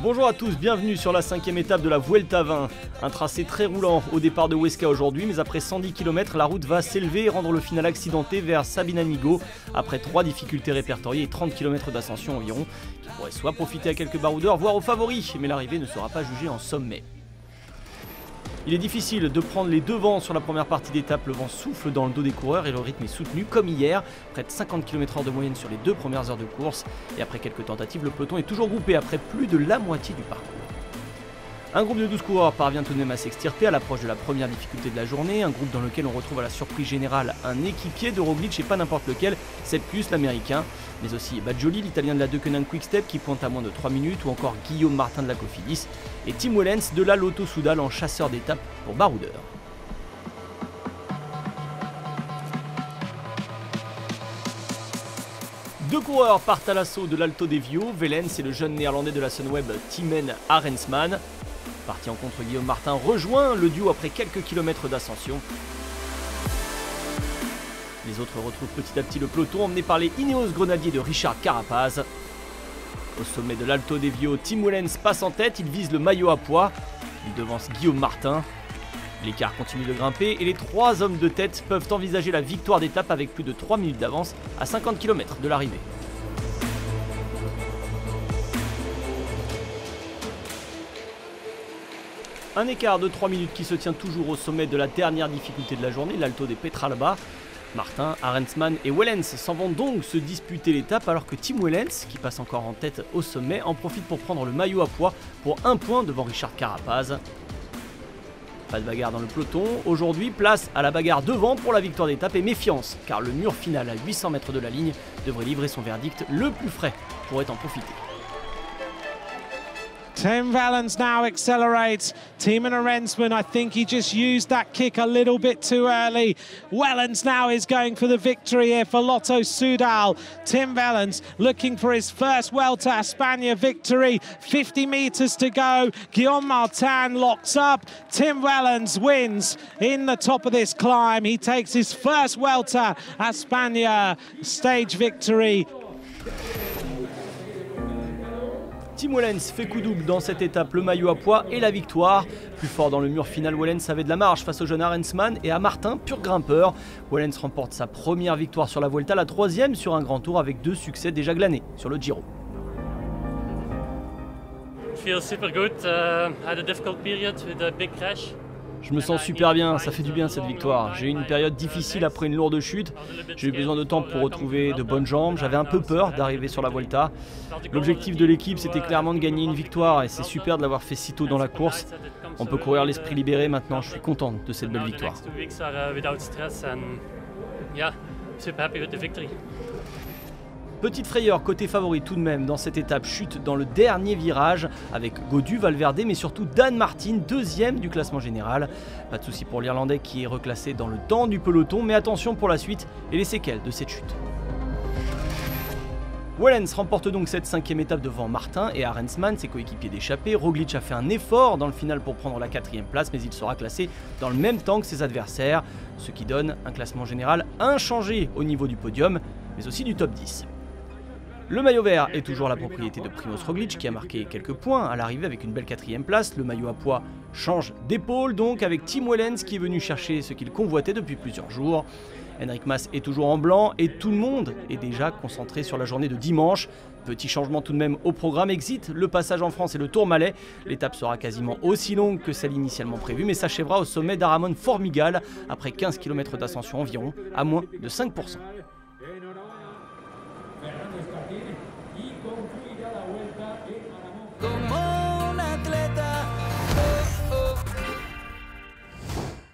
Bonjour à tous, bienvenue sur la 5e étape de la Vuelta 20. Un tracé très roulant au départ de Huesca aujourd'hui, mais après 110 km, la route va s'élever et rendre le final accidenté vers Sabinamigo, après 3 difficultés répertoriées et 30 km d'ascension environ, qui pourraient soit profiter à quelques baroudeurs, voire aux favoris, mais l'arrivée ne sera pas jugée en sommet. Il est difficile de prendre les devants sur la première partie d'étape, le vent souffle dans le dos des coureurs et le rythme est soutenu comme hier, près de 50 km/h de moyenne sur les 2 premières heures de course, et après quelques tentatives, le peloton est toujours groupé après plus de la moitié du parcours. Un groupe de 12 coureurs parvient tout de même à s'extirper à l'approche de la première difficulté de la journée, un groupe dans lequel on retrouve à la surprise générale un équipier de Roglic et pas n'importe lequel, Sepp l'américain, mais aussi Badjoli, l'italien de la Deceuninck Quick-Step qui pointe à moins de 3 minutes, ou encore Guillaume Martin de la Cofidis, et Tim Wellens de la Lotto Soudal en chasseur d'étape pour baroudeur. Deux coureurs partent à l'assaut de l'Alto Devio, Wellens et le jeune néerlandais de la Sunweb Timen Arensman. Parti en contre, Guillaume Martin rejoint le duo après quelques kilomètres d'ascension. Les autres retrouvent petit à petit le peloton emmené par les Ineos grenadiers de Richard Carapaz. Au sommet de l'Alto Devio, Tim Wellens passe en tête, il vise le maillot à pois. Il devance Guillaume Martin. L'écart continue de grimper et les 3 hommes de tête peuvent envisager la victoire d'étape avec plus de 3 minutes d'avance à 50 km de l'arrivée. Un écart de 3 minutes qui se tient toujours au sommet de la dernière difficulté de la journée, l'Alto de Petralba. Martin, Arensman et Wellens s'en vont donc se disputer l'étape alors que Tim Wellens, qui passe encore en tête au sommet, en profite pour prendre le maillot à pois pour 1 point devant Richard Carapaz. Pas de bagarre dans le peloton, aujourd'hui place à la bagarre devant pour la victoire d'étape et méfiance car le mur final à 800 mètres de la ligne devrait livrer son verdict, le plus frais pourrait en profiter. Tim Wellens now accelerates. Timen Arensman, I think he just used that kick a little bit too early. Wellens now is going for the victory here for Lotto Soudal. Tim Wellens looking for his first Vuelta a España victory. 50 meters to go. Guillaume Martin locks up. Tim Wellens wins in the top of this climb. He takes his first Vuelta a España stage victory. Tim Wellens fait coup double dans cette étape, le maillot à pois et la victoire. Plus fort dans le mur final, Wellens avait de la marge face au jeune Arensman et à Martin, pur grimpeur. Wellens remporte sa première victoire sur la Vuelta, la 3e sur un grand tour avec 2 succès déjà glanés sur le Giro. Feels super good. Had a difficult period with a big crash. Je me sens super bien, ça fait du bien cette victoire. J'ai eu une période difficile après une lourde chute. J'ai eu besoin de temps pour retrouver de bonnes jambes. J'avais un peu peur d'arriver sur la Vuelta. L'objectif de l'équipe, c'était clairement de gagner une victoire et c'est super de l'avoir fait si tôt dans la course. On peut courir l'esprit libéré maintenant. Je suis content de cette belle victoire. Petite frayeur côté favori tout de même dans cette étape, chute dans le dernier virage avec Gaudu, Valverde mais surtout Dan Martin, 2e du classement général. Pas de souci pour l'Irlandais qui est reclassé dans le temps du peloton, mais attention pour la suite et les séquelles de cette chute. Wellens remporte donc cette 5e étape devant Martin et Arensman, ses coéquipiers d'échappée. Roglic a fait un effort dans le final pour prendre la 4e place, mais il sera classé dans le même temps que ses adversaires, ce qui donne un classement général inchangé au niveau du podium, mais aussi du top 10. Le maillot vert est toujours la propriété de Primož Roglic qui a marqué quelques points à l'arrivée avec une belle 4e place. Le maillot à pois change d'épaule donc avec Tim Wellens qui est venu chercher ce qu'il convoitait depuis plusieurs jours. Enric Mas est toujours en blanc et tout le monde est déjà concentré sur la journée de dimanche. Petit changement tout de même au programme, exit le passage en France et le Tourmalet. L'étape sera quasiment aussi longue que celle initialement prévue mais s'achèvera au sommet d'Aramon Formigal après 15 km d'ascension environ à moins de 5%.